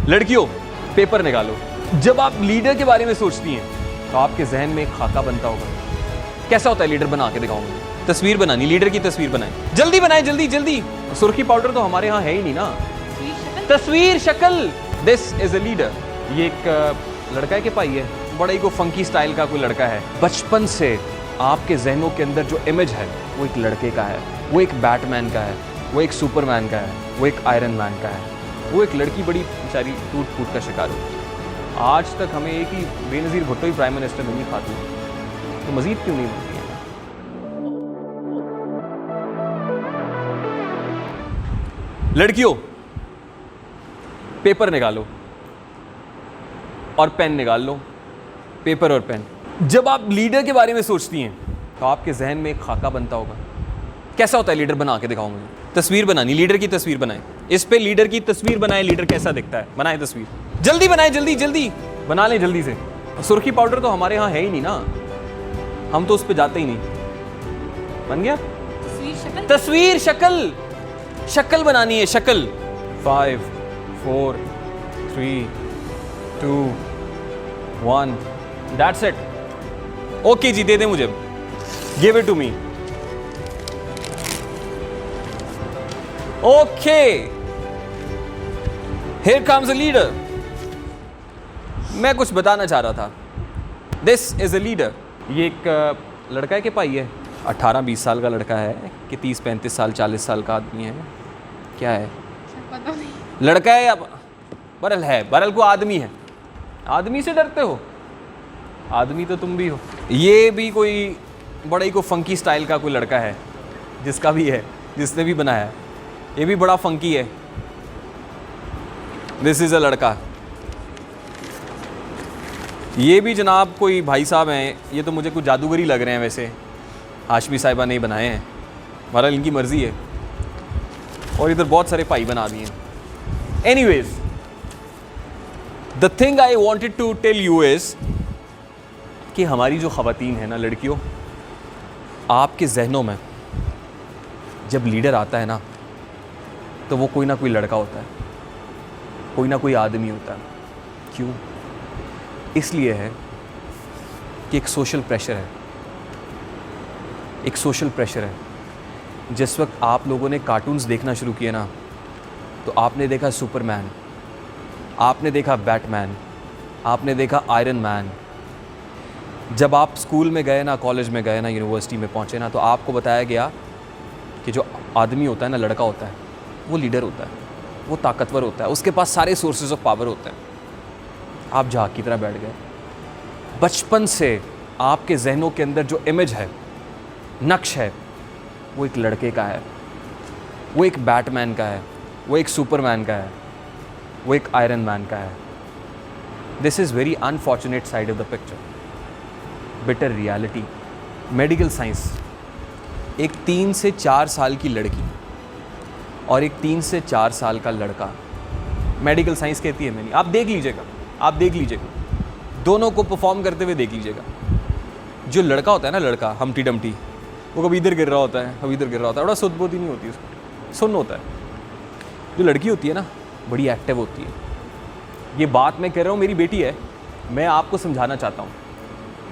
लड़कियों, पेपर निकालो। जब आप लीडर के बारे में सोचती हैं तो आपके जहन में एक खाका बनता होगा। कैसा होता है लीडर? बना के दिखाऊंगा। तस्वीर बनानी, लीडर की तस्वीर बनाएं। जल्दी बनाएं, जल्दी जल्दी। सुर्खी पाउडर तो हमारे यहाँ है ही नहीं ना। तस्वीर, शक्ल। This is a leader. ये एक लड़का है कि भाई है? बड़ा ही को फंकी स्टाइल का कोई लड़का है। बचपन से आपके जहनों के अंदर जो इमेज है वो एक लड़के का है, वो एक बैटमैन का है, वो एक सुपरमैन का है, वो एक आयरन मैन का है। वो एक लड़की बड़ी बेचारी टूट फूट का शिकार होती है। आज तक हमें एक ही बेनज़ीर भुट्टो ही प्राइम मिनिस्टर नहीं खाती, तो मजीद क्यों नहीं बनती है? लड़कियों, पेपर निकालो और पेन निकाल लो। पेपर और पेन। जब आप लीडर के बारे में सोचती हैं तो आपके जहन में एक खाका बनता होगा। कैसा होता है लीडर? बना के दिखाऊंगा। तस्वीर बनानी, लीडर की तस्वीर बनाएं। इस पे लीडर की तस्वीर बनाएं। लीडर कैसा दिखता है बनाएं तस्वीर। जल्दी बनाएं, जल्दी जल्दी। बना लें जल्दी से। सुर्खी पाउडर तो हमारे यहाँ है ही नहीं ना, हम तो उस पे जाते ही नहीं। बन गया? तस्वीर, शक्ल। शक्ल बनानी है, शक्ल। 5 4 3 2 1। That's it. ओके जी, दे दें मुझे। Give it to me. Okay, here comes a leader. मैं कुछ बताना चाह रहा था। This is a leader. ये एक लड़का है कि भाई है? 18-20 साल का लड़का है कि 30-35 साल 40 साल का आदमी है? क्या है? पता नहीं। लड़का है या बरल है? बरल को आदमी है। आदमी से डरते हो? आदमी तो तुम भी हो। ये भी कोई बड़ा ही को फंकी स्टाइल का कोई लड़का है, जिसका भी है, जिसने भी बनाया है। ये भी बड़ा फंकी है। दिस इज़ अ लड़का। ये भी जनाब कोई भाई साहब हैं। ये तो मुझे कुछ जादूगरी लग रहे हैं वैसे। हाशमी साहिबा ने बनाए हैं, बहरहाल इनकी मर्ज़ी है। और इधर बहुत सारे भाई बना दिए हैं। Anyways, the thing I wanted to tell you is कि हमारी जो ख़वातीन है ना, लड़कियों, आपके जहनों में जब लीडर आता है ना तो वो कोई ना कोई लड़का होता है, कोई ना कोई आदमी होता है। क्यों? इसलिए है कि एक सोशल प्रेशर है। एक सोशल प्रेशर है। जिस वक्त आप लोगों ने कार्टून्स देखना शुरू किए ना, तो आपने देखा सुपरमैन, आपने देखा बैटमैन, आपने देखा आयरन मैन। जब आप स्कूल में गए ना, कॉलेज में गए ना, यूनिवर्सिटी में पहुँचे ना, तो आपको बताया गया कि जो आदमी होता है ना, लड़का होता है, वो लीडर होता है, वो ताकतवर होता है, उसके पास सारे सोर्सेज ऑफ पावर होते हैं। आप झाग की तरह बैठ गए। बचपन से आपके जहनों के अंदर जो इमेज है, नक्श है, वो एक लड़के का है, वो एक बैटमैन का है, वो एक सुपरमैन का है, वो एक आयरन मैन का है। This is very unfortunate side of the picture. Bitter reality. Medical science, एक 3 से 4 साल की लड़की और एक 3 से 4 साल का लड़का, मेडिकल साइंस कहती है। मैंने, आप देख लीजिएगा, आप देख लीजिएगा, दोनों को परफॉर्म करते हुए देख लीजिएगा। जो लड़का होता है ना, लड़का हमटी डमटी, वो कभी इधर गिर रहा होता है, कभी इधर गिर रहा होता है, बड़ा सुध-बुध ही नहीं होती उसको, सुन्न होता है। जो लड़की होती है ना, बड़ी एक्टिव होती है। ये बात मैं कह रहा हूँ, मेरी बेटी है, मैं आपको समझाना चाहता हूँ,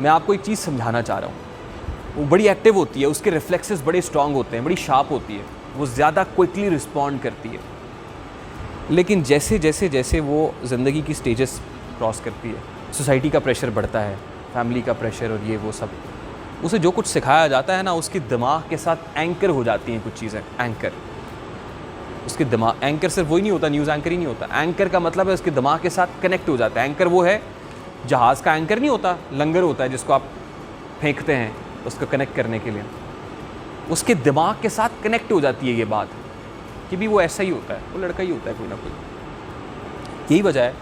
मैं आपको एक चीज़ समझाना चाह रहा हूँ। वो बड़ी एक्टिव होती है, उसके रिफ्लेक्सेस बड़े स्ट्रांग होते हैं, बड़ी शार्प होती है, वो ज़्यादा क्विकली रिस्पॉन्ड करती है। लेकिन जैसे जैसे जैसे वो ज़िंदगी की स्टेजेस क्रॉस करती है, सोसाइटी का प्रेशर बढ़ता है, फैमिली का प्रेशर और ये वो सब, उसे जो कुछ सिखाया जाता है ना, उसके दिमाग के साथ एंकर हो जाती हैं कुछ चीज़ें। एंकर, उसके दिमाग, एंकर सिर्फ वही नहीं होता, न्यूज़ एंकर ही नहीं होता। एंकर का मतलब है उसके दिमाग के साथ कनेक्ट हो जाता है। एंकर वो है, जहाज़ का एंकर नहीं होता, लंगर होता है जिसको आप फेंकते हैं उसको कनेक्ट करने के लिए। उसके दिमाग के साथ कनेक्ट हो जाती है ये बात कि भी वो ऐसा ही होता है, वो लड़का ही होता है कोई ना कोई। यही वजह है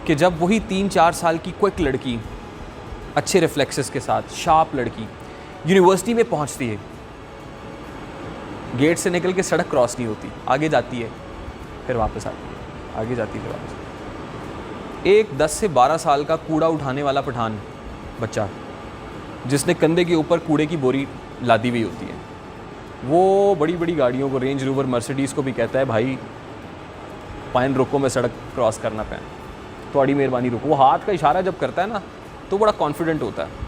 कि जब वही 3-4 साल की क्विक लड़की, अच्छे रिफ्लेक्सेस के साथ शार्प लड़की यूनिवर्सिटी में पहुंचती है, गेट से निकल के सड़क क्रॉस नहीं होती, आगे जाती है फिर वापस आती है, आगे जाती है फिर वापस। एक 10 से 12 साल का कूड़ा उठाने वाला पठान बच्चा, जिसने कंधे के ऊपर कूड़े की बोरी लादी हुई होती है, वो बड़ी बड़ी गाड़ियों को, रेंज रोवर, मर्सिडीज़ को भी कहता है, भाई फाइन रोको, मैं सड़क क्रॉस करना पैन, थोड़ी मेहरबानी रुको। वो हाथ का इशारा जब करता है ना तो बड़ा कॉन्फिडेंट होता है।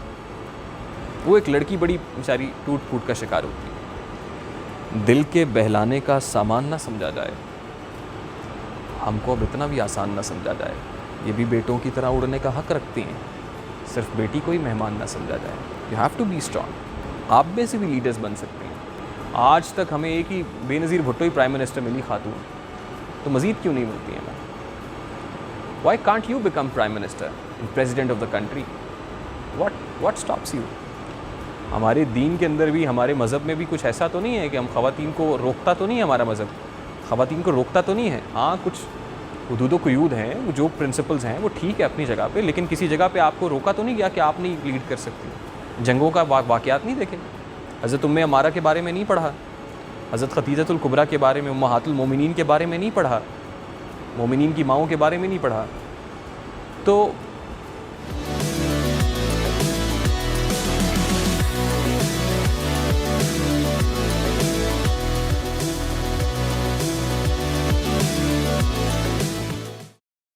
वो एक लड़की बड़ी बेचारी टूट फूट का शिकार होती है। दिल के बहलाने का सामान ना समझा जाए, हमको अब इतना भी आसान ना समझा जाए। ये भी बेटों की तरह उड़ने का हक रखती हैं, सिर्फ बेटी को ही मेहमान ना समझा जाए। You have to be strong. आप में से भी लीडर्स बन सकते हैं। आज तक हमें एक ही बेनज़ीर भुट्टो ही प्राइम मिनिस्टर मिली खातून, तो मज़ीद क्यों नहीं मिलती हैं? Why can't you become prime minister and president of the country? What stops you? हमारे दीन के अंदर भी, हमारे मज़हब में भी कुछ ऐसा तो नहीं है कि हम ख़वातीन को रोकता तो नहीं है, हमारा मज़हब ख़वातीन को रोकता तो नहीं है। हाँ, कुछ हुदूद व क़ुयूद हैं, जो प्रिंसिपल्स हैं वो ठीक है अपनी जगह पे, लेकिन किसी जगह पे आपको रोका तो नहीं गया कि आप नहीं लीड कर सकती। जंगों का वाक़यात नहीं देखे? हज़रत उम्मे अमारा के बारे में नहीं पढ़ा? हज़रत खदीजतुल कुबरा के बारे में, उम्महातुल मोमिनीन के बारे में नहीं पढ़ा? मोमिनीन की माओं के बारे में नहीं पढ़ा? तो